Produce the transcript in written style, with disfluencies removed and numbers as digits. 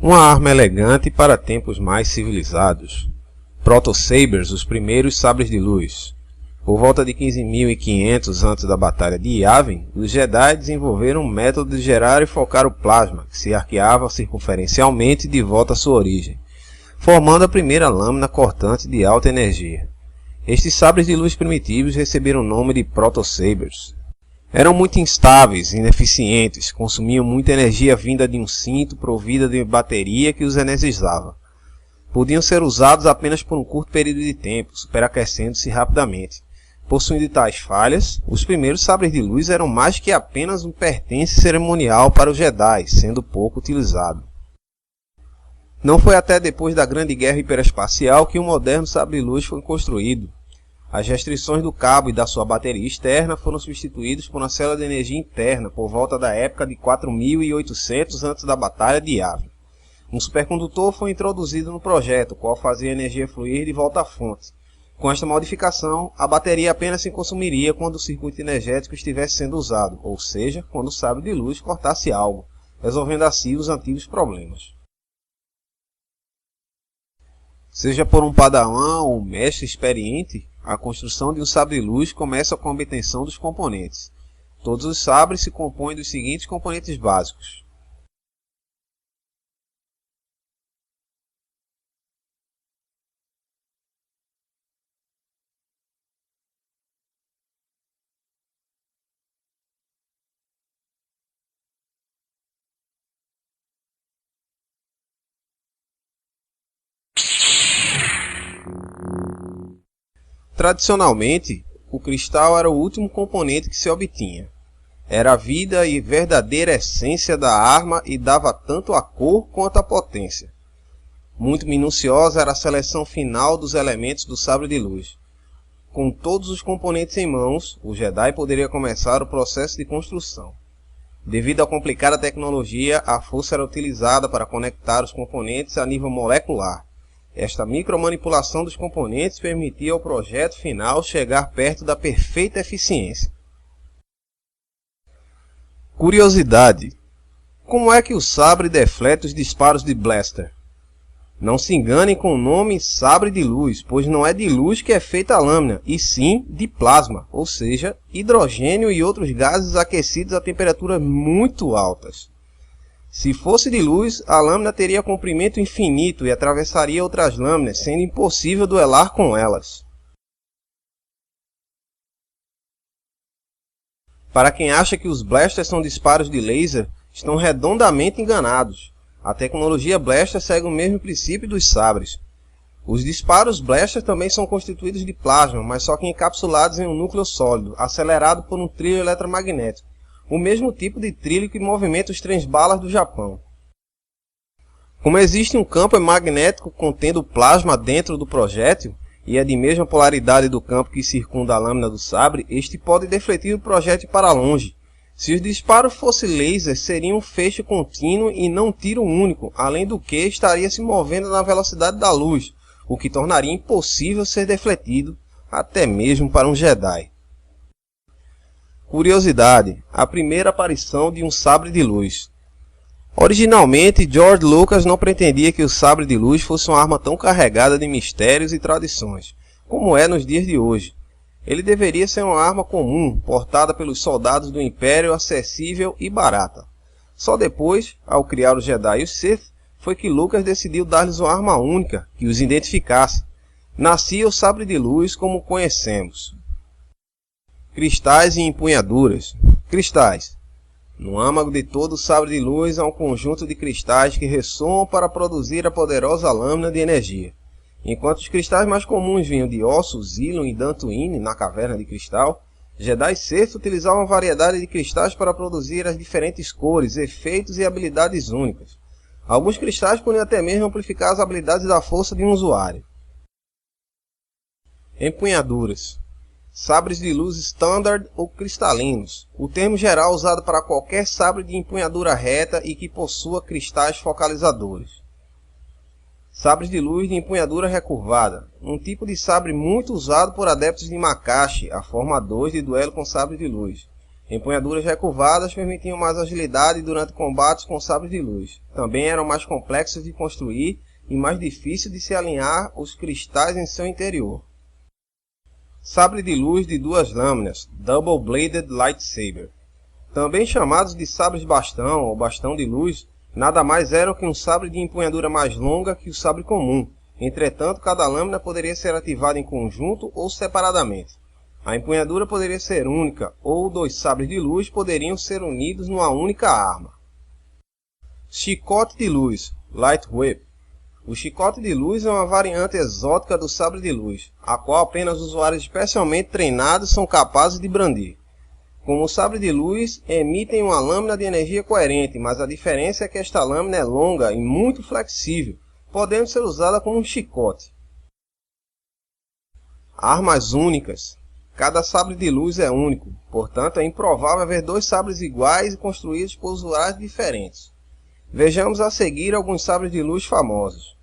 Uma arma elegante para tempos mais civilizados. Proto-Sabers, os primeiros sabres de luz. Por volta de 15.500 antes da Batalha de Yavin, os Jedi desenvolveram um método de gerar e focar o plasma, que se arqueava circunferencialmente de volta à sua origem, formando a primeira lâmina cortante de alta energia. Estes sabres de luz primitivos receberam o nome de Proto-Sabers. Eram muito instáveis, ineficientes, consumiam muita energia vinda de um cinto provida de bateria que os energizava. Podiam ser usados apenas por um curto período de tempo, superaquecendo-se rapidamente. Possuindo tais falhas, os primeiros sabres de luz eram mais que apenas um pertence cerimonial para os Jedi, sendo pouco utilizado. Não foi até depois da Grande Guerra Hiperespacial que um moderno sabre de luz foi construído. As restrições do cabo e da sua bateria externa foram substituídos por uma célula de energia interna por volta da época de 4.800 antes da Batalha de Yavin. Um supercondutor foi introduzido no projeto, o qual fazia a energia fluir de volta à fonte. Com esta modificação, a bateria apenas se consumiria quando o circuito energético estivesse sendo usado, ou seja, quando o sabre de luz cortasse algo, resolvendo assim os antigos problemas. Seja por um padawan ou um mestre experiente, a construção de um sabre de luz começa com a obtenção dos componentes. Todos os sabres se compõem dos seguintes componentes básicos. Tradicionalmente, o cristal era o último componente que se obtinha. Era a vida e verdadeira essência da arma e dava tanto a cor quanto a potência. Muito minuciosa era a seleção final dos elementos do sabre de luz. Com todos os componentes em mãos, o Jedi poderia começar o processo de construção. Devido à complicada tecnologia, a força era utilizada para conectar os componentes a nível molecular. Esta micromanipulação dos componentes permitia ao projeto final chegar perto da perfeita eficiência. Curiosidade: como é que o sabre deflete os disparos de blaster? Não se enganem com o nome sabre de luz, pois não é de luz que é feita a lâmina, e sim de plasma, ou seja, hidrogênio e outros gases aquecidos a temperaturas muito altas. Se fosse de luz, a lâmina teria comprimento infinito e atravessaria outras lâminas, sendo impossível duelar com elas. Para quem acha que os blasters são disparos de laser, estão redondamente enganados. A tecnologia blaster segue o mesmo princípio dos sabres. Os disparos blaster também são constituídos de plasma, mas só que encapsulados em um núcleo sólido, acelerado por um trilho eletromagnético. O mesmo tipo de trilho que movimenta os trens balas do Japão. Como existe um campo magnético contendo plasma dentro do projétil, e é de mesma polaridade do campo que circunda a lâmina do sabre, este pode defletir o projétil para longe. Se os disparos fossem lasers, seria um feixe contínuo e não tiro único, além do que estaria se movendo na velocidade da luz, o que tornaria impossível ser defletido, até mesmo para um Jedi. Curiosidade: a primeira aparição de um sabre de luz. Originalmente, George Lucas não pretendia que o sabre de luz fosse uma arma tão carregada de mistérios e tradições, como é nos dias de hoje. Ele deveria ser uma arma comum, portada pelos soldados do Império, acessível e barata. Só depois, ao criar os Jedi e os Sith, foi que Lucas decidiu dar-lhes uma arma única, que os identificasse. Nascia o sabre de luz como o conhecemos. Cristais e empunhaduras. Cristais. No âmago de todo o sabre de luz há um conjunto de cristais que ressoam para produzir a poderosa lâmina de energia. Enquanto os cristais mais comuns vinham de Ossos, Ilum e Dantooine na caverna de cristal, Jedi Sith utilizavam uma variedade de cristais para produzir as diferentes cores, efeitos e habilidades únicas. Alguns cristais podiam até mesmo amplificar as habilidades da força de um usuário. Empunhaduras. Sabres de luz standard ou cristalinos. O termo geral usado para qualquer sabre de empunhadura reta e que possua cristais focalizadores. Sabres de luz de empunhadura recurvada. Um tipo de sabre muito usado por adeptos de Makashi, a forma 2 de duelo com sabre de luz. Empunhaduras recurvadas permitiam mais agilidade durante combates com sabres de luz. Também eram mais complexos de construir e mais difícil de se alinhar os cristais em seu interior. Sabre de luz de duas lâminas, Double Bladed Lightsaber. Também chamados de sabres bastão ou bastão de luz, nada mais eram que um sabre de empunhadura mais longa que o sabre comum. Entretanto, cada lâmina poderia ser ativada em conjunto ou separadamente. A empunhadura poderia ser única, ou dois sabres de luz poderiam ser unidos numa única arma. Chicote de luz, Light Whip. O chicote de luz é uma variante exótica do sabre de luz, a qual apenas usuários especialmente treinados são capazes de brandir. Como o sabre de luz, emitem uma lâmina de energia coerente, mas a diferença é que esta lâmina é longa e muito flexível, podendo ser usada como um chicote. Armas únicas. Cada sabre de luz é único, portanto é improvável haver dois sabres iguais e construídos por usuários diferentes. Vejamos a seguir alguns sabres de luz famosos.